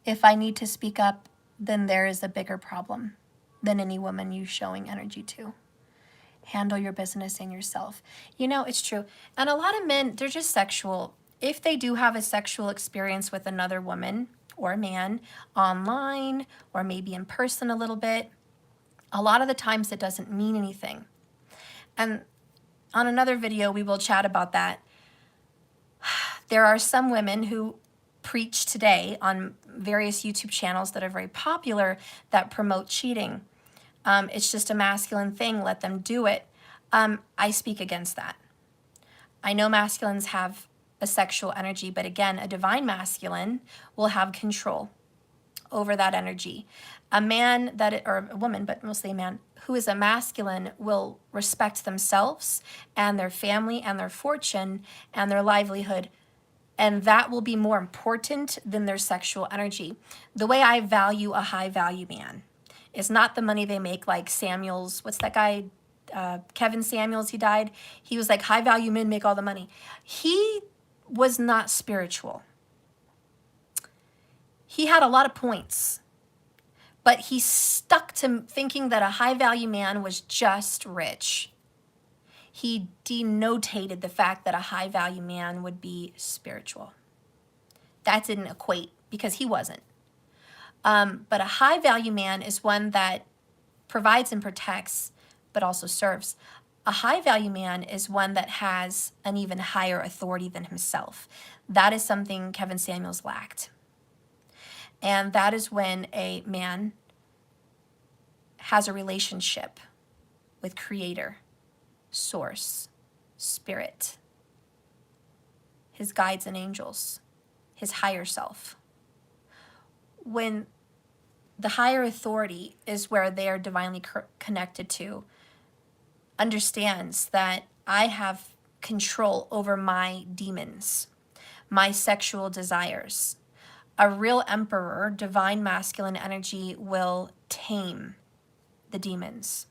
If I need to speak up, then there is a bigger problem than any woman you showing energy to. Handle your business and yourself. You know, it's true. And a lot of men, they're just sexual. If they do have a sexual experience with another woman or a man online or maybe in person a little bit, a lot of the times it doesn't mean anything. And on another video, we will chat about that. There are some women who preach today on various YouTube channels that are very popular that promote cheating. It's just a masculine thing. Let them do it. I speak against that. I know masculines have a sexual energy, but again, a divine masculine will have control over that energy. A man or a woman, but mostly a man, who is a masculine will respect themselves and their family and their fortune and their livelihood. And that will be more important than their sexual energy. The way I value a high value man is not the money they make, like Samuels. What's that guy? Kevin Samuels, he died. He was like, high value men make all the money. He was not spiritual. He had a lot of points, but he stuck to thinking that a high value man was just rich. He denotated the fact that a high value man would be spiritual. That didn't equate because he wasn't. But a high value man is one that provides and protects, but also serves. A high value man is one that has an even higher authority than himself. That is something Kevin Samuels lacked. And that is when a man has a relationship with Creator, Source, Spirit, his guides and angels, his higher self. When the higher authority is where they are divinely connected to, understands that I have control over my demons, my sexual desires. A real emperor, divine masculine energy, will tame the demons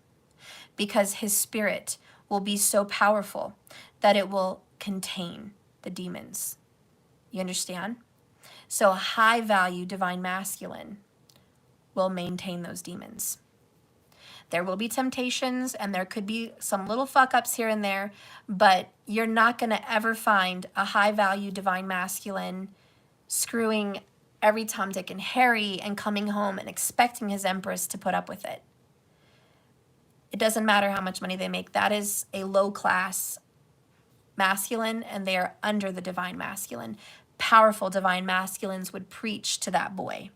because his spirit will be so powerful that it will contain the demons. You understand? So a high value divine masculine will maintain those demons. There will be temptations and there could be some little fuck ups here and there, but you're not going to ever find a high value divine masculine screwing every Tom, Dick, and Harry and coming home and expecting his empress to put up with it. It doesn't matter how much money they make. That is a low class masculine and they are under the divine masculine. Powerful divine masculines would preach to that boy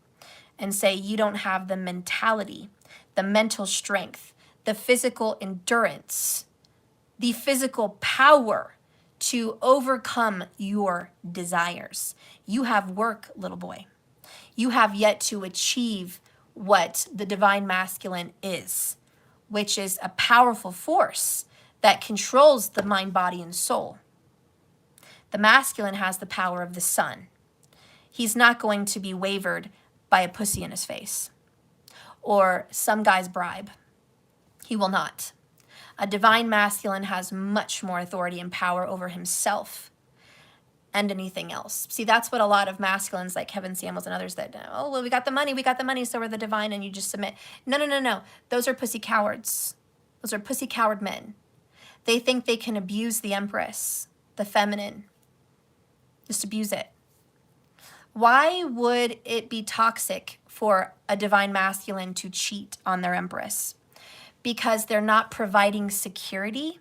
and say, you don't have the mentality, the mental strength, the physical endurance, the physical power to overcome your desires. You have work, little boy. You have yet to achieve what the divine masculine is, which is a powerful force that controls the mind, body, and soul. The masculine has the power of the sun. He's not going to be wavered by a pussy in his face or some guy's bribe. He will not. A divine masculine has much more authority and power over himself and anything else. See, that's what a lot of masculines like Kevin Samuels and others that, oh, well, we got the money, so we're the divine and you just submit. No. Those are pussy cowards. Those are pussy coward men. They think they can abuse the empress, the feminine. Just abuse it. Why would it be toxic for a divine masculine to cheat on their empress? Because they're not providing security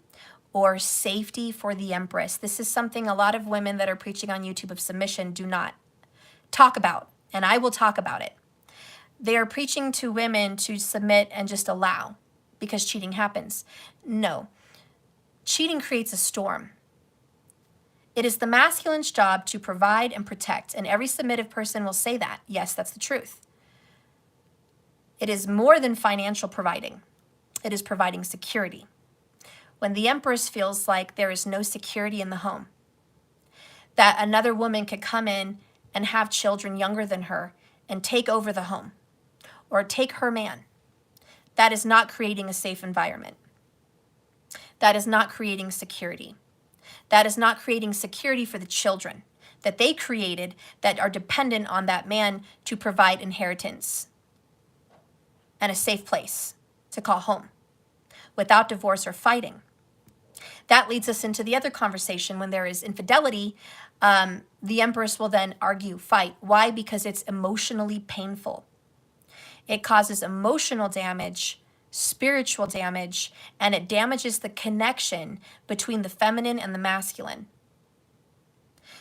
or safety for the Empress. This is something a lot of women that are preaching on YouTube of submission do not talk about, and I will talk about it. They are preaching to women to submit and just allow because cheating happens. No, cheating creates a storm. It is the masculine's job to provide and protect, and every submissive person will say that. Yes, that's the truth. It is more than financial providing. It is providing security. When the Empress feels like there is no security in the home, that another woman could come in and have children younger than her and take over the home or take her man, that is not creating a safe environment. That is not creating security. That is not creating security for the children that they created that are dependent on that man to provide inheritance and a safe place to call home without divorce or fighting. That leads us into the other conversation. When there is infidelity, the Empress will then argue, fight. Why? Because it's emotionally painful. It causes emotional damage, spiritual damage, and it damages the connection between the feminine and the masculine.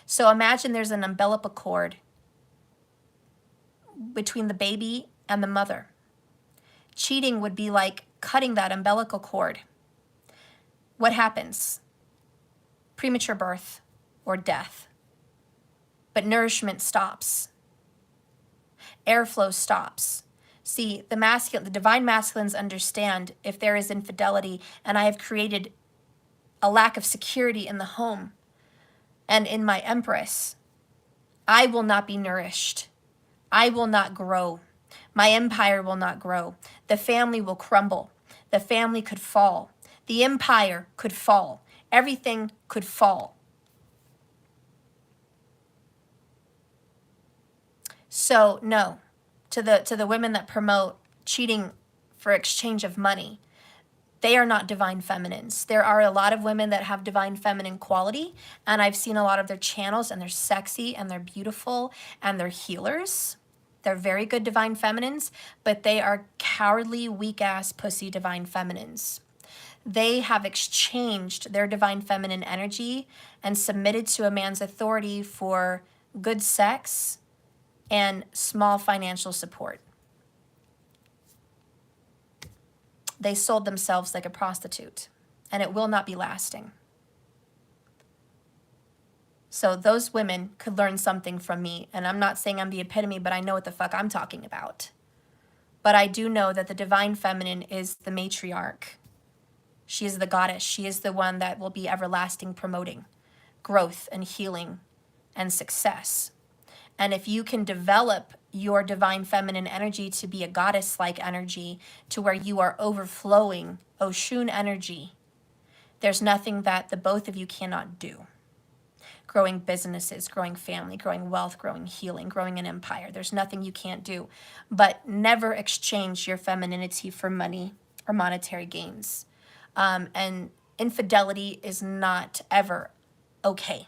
So imagine there's an umbilical cord between the baby and the mother. Cheating would be like cutting that umbilical cord. What happens? Premature birth or death. But nourishment stops. Airflow stops. See, the divine masculines understand if there is infidelity and I have created a lack of security in the home and in my Empress, I will not be nourished. I will not grow. My empire will not grow. The family will crumble. The family could fall. The empire could fall. Everything could fall. So no, to the women that promote cheating for exchange of money, they are not divine feminines. There are a lot of women that have divine feminine quality, and I've seen a lot of their channels, and they're sexy, and they're beautiful, and they're healers. They're very good divine feminines, but they are cowardly, weak-ass, pussy divine feminines. They have exchanged their divine feminine energy and submitted to a man's authority for good sex and small financial support. They sold themselves like a prostitute, and it will not be lasting. So those women could learn something from me, and I'm not saying I'm the epitome, but I know what the fuck I'm talking about. But I do know that the divine feminine is the matriarch. She is the goddess. She is the one that will be everlasting, promoting growth and healing and success. And if you can develop your divine feminine energy to be a goddess-like energy, to where you are overflowing Oshun energy, there's nothing that the both of you cannot do. Growing businesses, growing family, growing wealth, growing healing, growing an empire. There's nothing you can't do. But never exchange your femininity for money or monetary gains. And infidelity is not ever okay,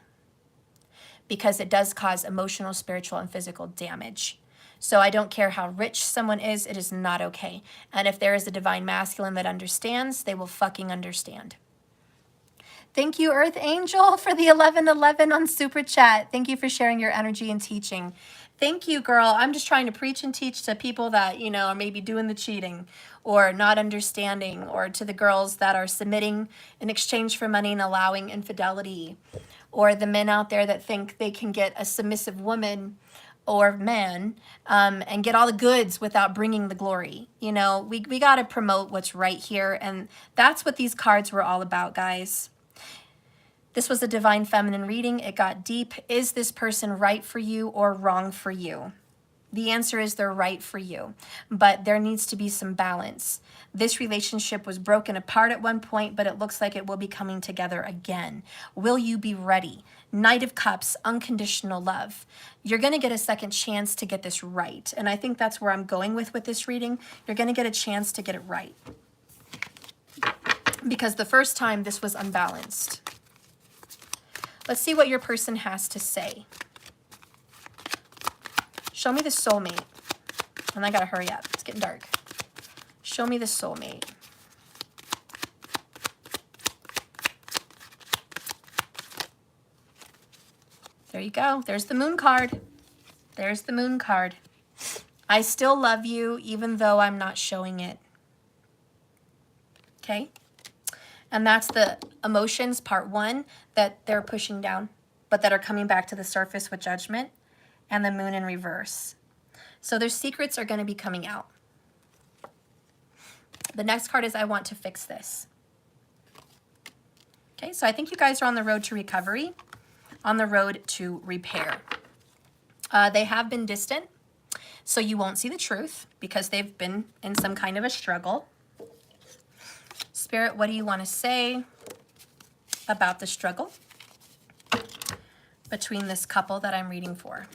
because it does cause emotional, spiritual, and physical damage. So I don't care how rich someone is, it is not okay. And if there is a divine masculine that understands, they will fucking understand. Thank you, Earth Angel, for the 1111 on Super Chat. Thank you for sharing your energy and teaching. Thank you, girl. I'm just trying to preach and teach to people that, you know, are maybe doing the cheating or not understanding, or to the girls that are submitting in exchange for money and allowing infidelity, or the men out there that think they can get a submissive woman or man and get all the goods without bringing the glory. You know, we got to promote what's right here, and that's what these cards were all about, guys. This was a divine feminine reading. It got deep. Is this person right for you or wrong for you? The answer is they're right for you, but there needs to be some balance. This relationship was broken apart at one point, but it looks like it will be coming together again. Will you be ready? Knight of Cups, unconditional love. You're going to get a second chance to get this right, and I think that's where I'm going with this reading. You're going to get a chance to get it right, because the first time this was unbalanced. Let's see what your person has to say. Show me the soulmate. And I gotta hurry up. It's getting dark. Show me the soulmate. There you go. There's the moon card. There's the moon card. I still love you even though I'm not showing it. Okay? And that's the emotions, part 1, that they're pushing down, but that are coming back to the surface with judgment, and the moon in reverse. So their secrets are going to be coming out. The next card is I want to fix this. Okay, so I think you guys are on the road to recovery, on the road to repair. They have been distant, so you won't see the truth because they've been in some kind of a struggle. Spirit, what do you want to say about the struggle between this couple that I'm reading for?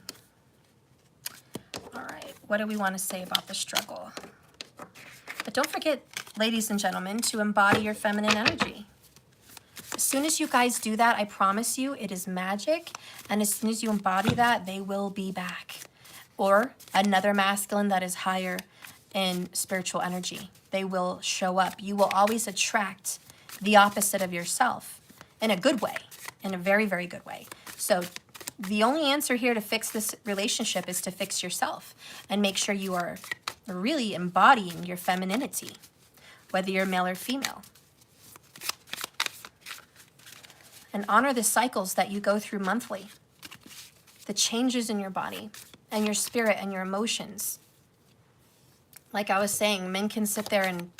All right, what do we want to say about the struggle? But don't forget, ladies and gentlemen, to embody your feminine energy. As soon as you guys do that, I promise you, it is magic. And as soon as you embody that, they will be back. Or another masculine that is higher in spiritual energy. They will show up. You will always attract the opposite of yourself in a good way, in a very, very good way. So the only answer here to fix this relationship is to fix yourself and make sure you are really embodying your femininity, whether you're male or female. And honor the cycles that you go through monthly, the changes in your body and your spirit and your emotions. Like I was saying, men can sit there and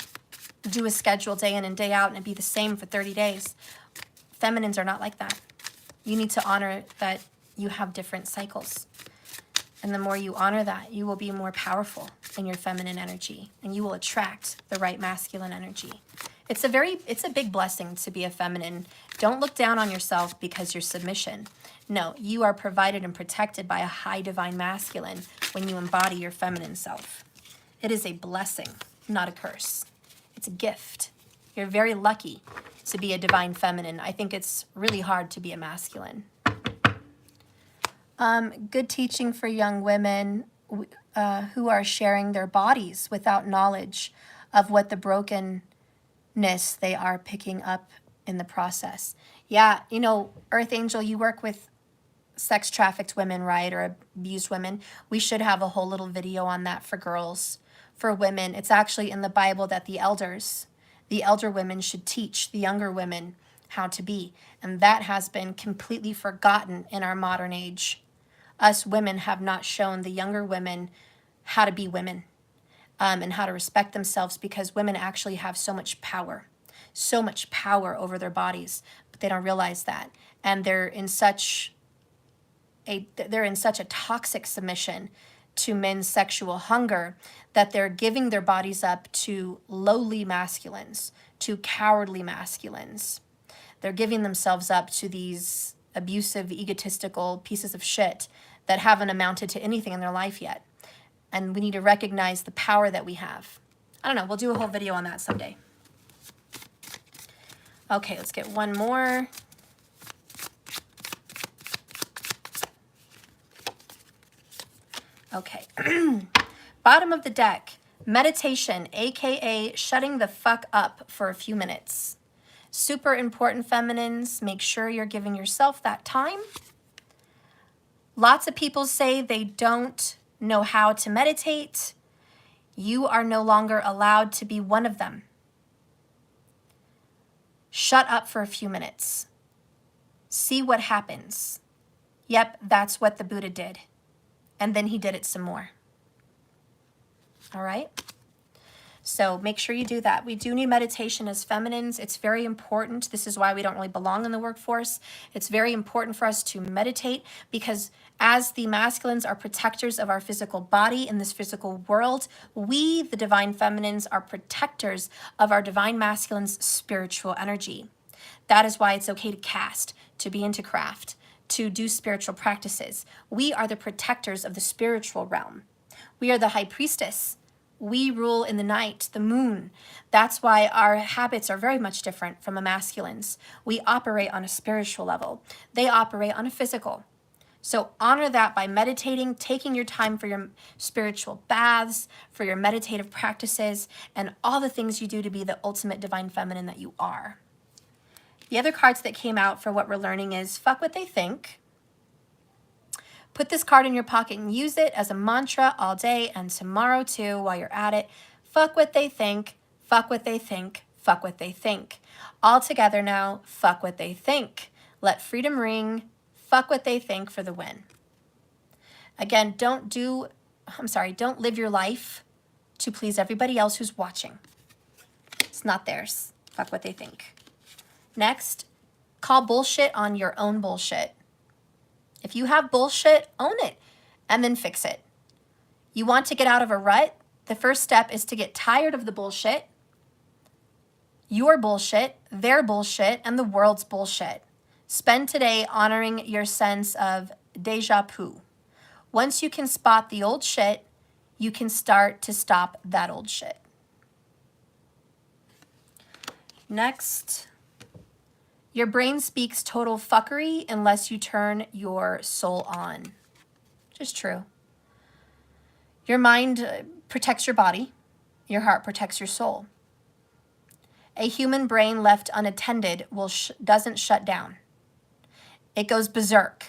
do a schedule day in and day out and it'd be the same for 30 days. Feminines are not like that. You need to honor that you have different cycles. And the more you honor that, you will be more powerful in your feminine energy and you will attract the right masculine energy. It's a big blessing to be a feminine. Don't look down on yourself because you're submission. No, you are provided and protected by a high divine masculine when you embody your feminine self. It is a blessing, not a curse. It's a gift. You're very lucky to be a divine feminine. I think it's really hard to be a masculine. Good teaching for young women who are sharing their bodies without knowledge of what the brokenness they are picking up in the process. Yeah, you know, Earth Angel, you work with sex trafficked women, right? Or abused women. We should have a whole little video on that for girls, for women. It's actually in the Bible that the elder women should teach the younger women how to be. And that has been completely forgotten in our modern age. Us women have not shown the younger women how to be women and how to respect themselves, because women actually have so much power over their bodies, but they don't realize that. And they're in such a toxic submission to men's sexual hunger that they're giving their bodies up to lowly masculines, to cowardly masculines. They're giving themselves up to these abusive, egotistical pieces of shit that haven't amounted to anything in their life yet. And we need to recognize the power that we have. I don't know, we'll do a whole video on that someday. Okay, let's get one more. Okay, bottom of the deck, meditation, AKA shutting the fuck up for a few minutes. Super important, feminines. Make sure you're giving yourself that time. Lots of people say they don't know how to meditate. You are no longer allowed to be one of them. Shut up for a few minutes. See what happens. Yep, that's what the Buddha did. And then he did it some more. All right? So make sure you do that. We do need meditation as feminines. It's very important. This is why we don't really belong in the workforce. It's very important for us to meditate, because as the masculines are protectors of our physical body in this physical world, we, the divine feminines, are protectors of our divine masculine's spiritual energy. That is why it's okay to cast, to be into craft, to do spiritual practices. We are the protectors of the spiritual realm. We are the high priestess. We rule in the night, the moon. That's why our habits are very much different from a masculine's. We operate on a spiritual level. They operate on a physical. So honor that by meditating, taking your time for your spiritual baths, for your meditative practices, and all the things you do to be the ultimate divine feminine that you are. The other cards that came out for what we're learning is fuck what they think. Put this card in your pocket and use it as a mantra all day and tomorrow too while you're at it. Fuck what they think, fuck what they think, fuck what they think. All together now, fuck what they think. Let freedom ring, fuck what they think for the win. Again, don't live your life to please everybody else who's watching. It's not theirs. Fuck what they think. Next, call bullshit on your own bullshit. If you have bullshit, own it and then fix it. You want to get out of a rut? The first step is to get tired of the bullshit, your bullshit, their bullshit, and the world's bullshit. Spend today honoring your sense of déjà vu. Once you can spot the old shit, you can start to stop that old shit. Next, your brain speaks total fuckery unless you turn your soul on. Just true. Your mind protects your body. Your heart protects your soul. A human brain left unattended doesn't shut down. It goes berserk.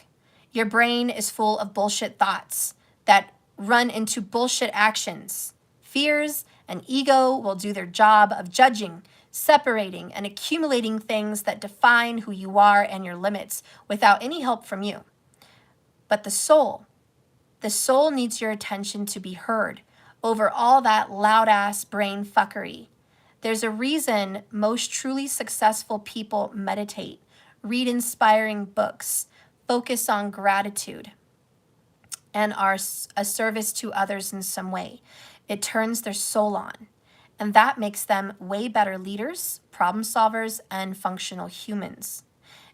Your brain is full of bullshit thoughts that run into bullshit actions. Fears and ego will do their job of judging, separating, and accumulating things that define who you are and your limits without any help from you. But the soul needs your attention to be heard over all that loud-ass brain fuckery. There's a reason most truly successful people meditate, read inspiring books, focus on gratitude, and are a service to others in some way. It turns their soul on, and that makes them way better leaders, problem solvers, and functional humans.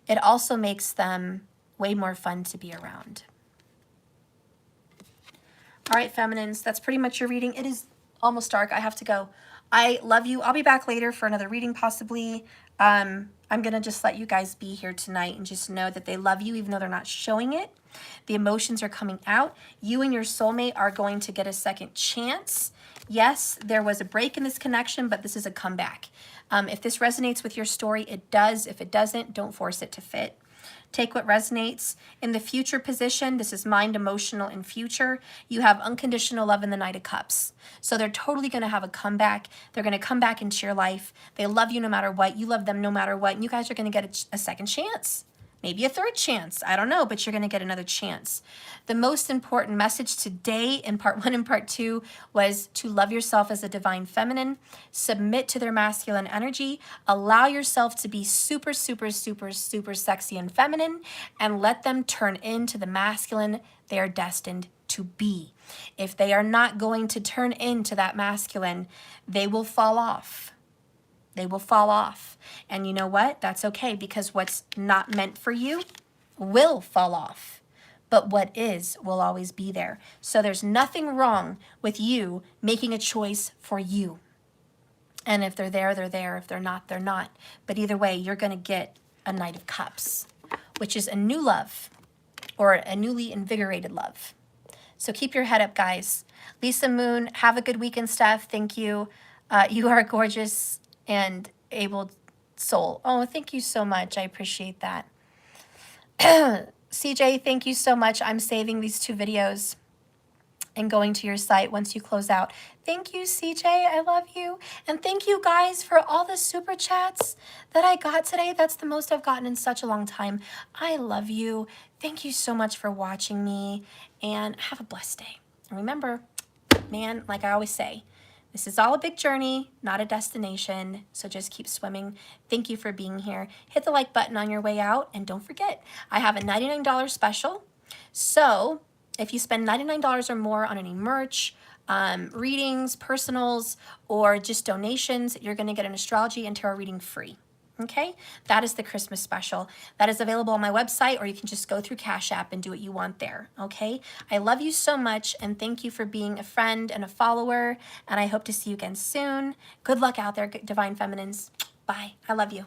It also makes them way more fun to be around. All right, feminines, that's pretty much your reading. It is almost dark. I have to go. I love you. I'll be back later for another reading possibly. I'm going to just let you guys be here tonight and just know that they love you even though they're not showing it. The emotions are coming out. You and your soulmate are going to get a second chance. Yes, there was a break in this connection, but this is a comeback. If this resonates with your story, it does. If it doesn't, don't force it to fit. Take what resonates. In the future position, this is mind, emotional, and future. You have unconditional love in the Knight of Cups. So they're totally going to have a comeback. They're going to come back into your life. They love you no matter what. You love them no matter what. And you guys are going to get a second chance. Maybe a third chance. I don't know, but you're going to get another chance. The most important message today in part 1 and part 2 was to love yourself as a divine feminine, submit to their masculine energy, allow yourself to be super, super, super, super sexy and feminine, and let them turn into the masculine they are destined to be. If they are not going to turn into that masculine, they will fall off. They will fall off. And you know what? That's okay, because what's not meant for you will fall off. But what is will always be there. So there's nothing wrong with you making a choice for you. And if they're there, they're there. If they're not, they're not. But either way, you're going to get a Knight of Cups, which is a new love or a newly invigorated love. So keep your head up, guys. Lisa Moon, have a good weekend, Steph. Thank you. You are gorgeous and able soul. Oh, thank you so much. I appreciate that. CJ, thank you so much. I'm saving these 2 videos and going to your site once you close out. Thank you, CJ. I love you. And thank you guys for all the super chats that I got today. That's the most I've gotten in such a long time. I love you. Thank you so much for watching me, and have a blessed day. And remember, man, like I always say, this is all a big journey, not a destination, so just keep swimming. Thank you for being here. Hit the like button on your way out, and don't forget, I have a $99 special. So if you spend $99 or more on any merch, readings, personals, or just donations, you're going to get an astrology and tarot reading free. Okay, that is the Christmas special. That is available on my website, or you can just go through Cash App and do what you want there. Okay, I love you so much, and thank you for being a friend and a follower, and I hope to see you again soon. Good luck out there, divine feminines. Bye. I love you.